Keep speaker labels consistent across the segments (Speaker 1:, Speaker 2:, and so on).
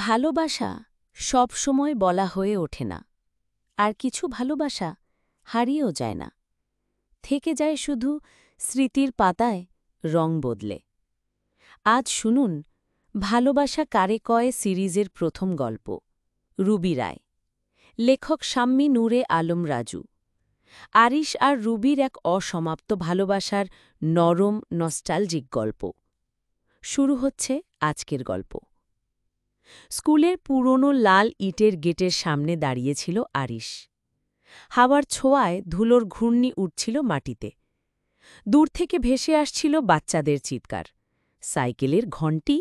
Speaker 1: ভালোবাসা সব সময় বলা হয়ে ওঠে না, আর কিছু ভালোবাসা হারিয়েও যায় না, থেকে যায় শুধু স্মৃতির পাতায় রং বদলে। আজ শুনুন ভালোবাসা কারে কয় সিরিজের প্রথম গল্প, রুবি রায়। লেখক শাম্মী নূরে আলম রাজু। আরিশ আর রুবির এক অসমাপ্ত ভালোবাসার নরম নস্টালজিক গল্প। শুরু হচ্ছে আজকের গল্প। স্কুলের পুরনো লাল ইটের গেটের সামনে দাঁড়িয়েছিল আরিশ। হাওয়ার ছোঁয়ায় ধুলোর ঘূর্ণি উঠছিল মাটিতে। দূর থেকে ভেসে আসছিল বাচ্চাদের চিৎকার, সাইকেলের ঘণ্টি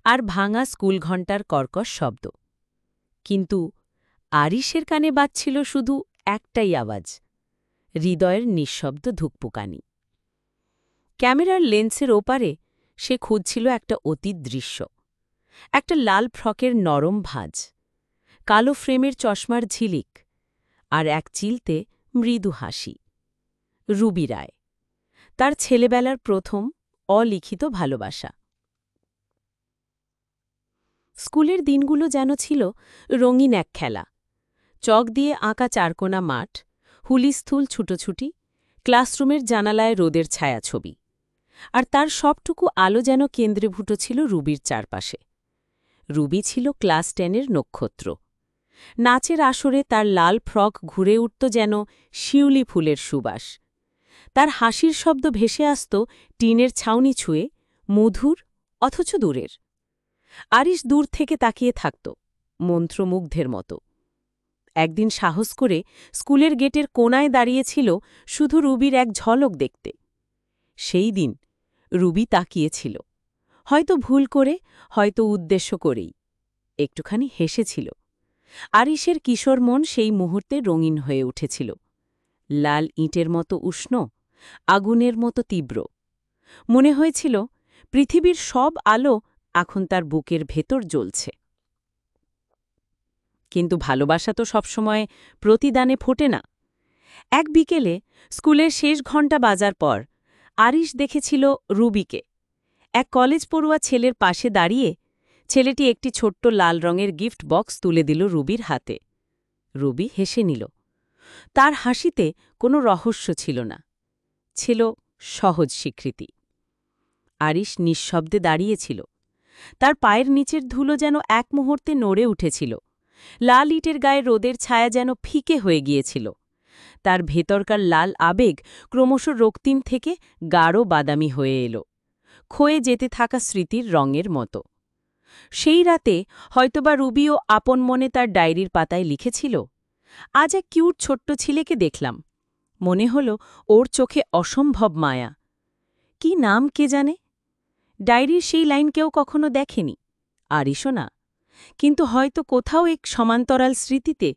Speaker 1: আর ভাঙা স্কুল ঘণ্টার কর্কশ শব্দ। কিন্তু আরিশের কানে বাজছিল শুধু একটাই আওয়াজ, হৃদয়ের নিঃশব্দ ধুকপুকানি। ক্যামেরার লেন্সের ওপারে সে খুঁজছিল একটা অতীত দৃশ্য, একটা লাল ফ্রকের নরম ভাঁজ, কালো ফ্রেমের চশমার ঝিলিক, আর এক চিলতে মৃদু হাসি। রুবি রায়, তার ছেলেবেলার প্রথম অলিখিত ভালোবাসা। স্কুলের দিনগুলো যেন ছিল রঙিন এক খেলা। চক দিয়ে আঁকা চারকোনা মাঠ, হুলিস্থুল ছুটোছুটি, ক্লাসরুমের জানালায় রোদের ছায়াছবি। আর তার সবটুকু আলো যেন কেন্দ্রীভূত ছিল রুবির চারপাশে। রুবি ছিল ক্লাস 10-এর নক্ষত্র। নাচের আসরে তার লাল ফ্রক ঘুরে উঠত যেন শিউলি ফুলের সুবাস। তার হাসির শব্দ ভেসে আসত টিনের ছাউনি ছুঁয়ে, মধুর অথচ দূরের। আরিশ দূর থেকে তাকিয়ে থাকত, মন্ত্রমুগ্ধের মতো। একদিন সাহস করে স্কুলের গেটের কোণায় দাঁড়িয়েছিল শুধু রুবির এক ঝলক দেখতে। সেই দিন রুবি তাকিয়েছিল, হয়তো ভুল করে, হয়তো উদ্দেশ্য করেই। একটুখানি হেসেছিল। আরিশের কিশোর মন সেই মুহূর্তে রঙিন হয়ে উঠেছিল, লাল ইঁটের মতো উষ্ণ, আগুনের মতো তীব্র। মনে হয়েছিল পৃথিবীর সব আলো এখন তার বুকের ভেতর জ্বলছে। কিন্তু ভালোবাসা তো সবসময় প্রতিদানে ফোটে না। এক বিকেলে স্কুলের শেষ ঘণ্টা বাজার পর আরিশ দেখেছিল রুবিকে, এক কলেজ পড়ুয়া ছেলের পাশে দাঁড়িয়ে। ছেলেটি একটি ছোট্ট লাল রঙের গিফট বক্স তুলে দিল রুবির হাতে। রুবি হেসে নিল। তার হাসিতে কোনো রহস্য ছিল না, ছিল সহজ স্বীকৃতি। আরিশ নিঃশব্দে দাঁড়িয়েছিল। তার পায়ের নিচের ধুলো যেন এক মুহূর্তে নড়ে উঠেছিল। লাল ইটের গায়ে রোদের ছায়া যেন ফিকে হয়ে গিয়েছিল। তার ভেতরকার লাল আবেগ ক্রমশ রক্তিম থেকে গাঢ় বাদামি হয়ে এলো, ক্ষয়ে যেতে থাকা স্মৃতির রঙের মতো। সেই রাতে হয়তোবা রুবিও আপন মনে তার ডায়েরির পাতায় লিখেছিল, আজ এক কিউট ছোট্ট ছেলেকে দেখলাম, মনে হল ওর চোখে অসম্ভব মায়া। কি নাম কে জানে? ডায়েরির সেই লাইন কেউ কখনো দেখেনি, আরিশও না। কিন্তু হয়তো কোথাও এক সমান্তরাল স্মৃতিতে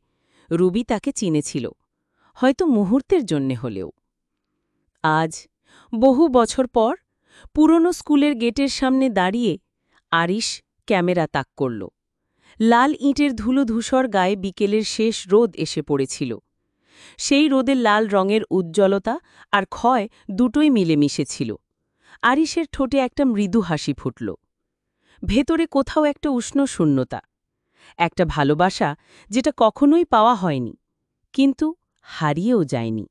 Speaker 1: রুবি তাকে চিনেছিল, হয়তো মুহূর্তের জন্যে হলেও। আজ বহু বছর পর পুরনো স্কুলের গেটের সামনে দাঁড়িয়ে আরিশ ক্যামেরা তাক করল। লাল ইঁটের ধুলো ধূসর গায়ে বিকেলের শেষ রোদ এসে পড়েছিল। সেই রোদের লাল রঙের উজ্জ্বলতা আর ক্ষয় দুটোই মিলেমিশে ছিল। আরিশের ঠোঁটে একটা মৃদু হাসি ফুটল। ভেতরে কোথাও একটা উষ্ণ শূন্যতা, একটা ভালোবাসা যেটা কখনোই পাওয়া হয়নি, কিন্তু হারিয়েও যায়নি।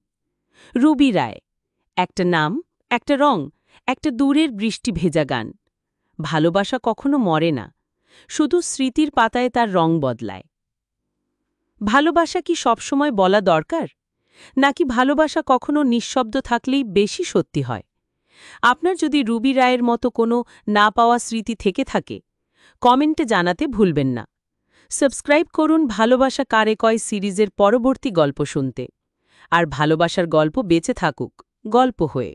Speaker 1: রুবি রায়, একটা নাম, একটা রং, একটা দূরের বৃষ্টি ভেজা গান। ভালোবাসা কখনো মরে না, শুধু স্মৃতির পাতায় তার রং বদলায়। ভালোবাসা কি সবসময় বলা দরকার, নাকি ভালোবাসা কখনো নিঃশব্দ থাকলেই বেশি সত্যি হয়? আপনার যদি রুবি রায়ের মতো কোনো না পাওয়া স্মৃতি থেকে থাকে, কমেন্টে জানাতে ভুলবেন না। সাবস্ক্রাইব করুন ভালোবাসা কারে কয় সিরিজের পরবর্তী গল্প শুনতে। আর ভালোবাসার গল্প বেঁচে থাকুক গল্প হয়ে।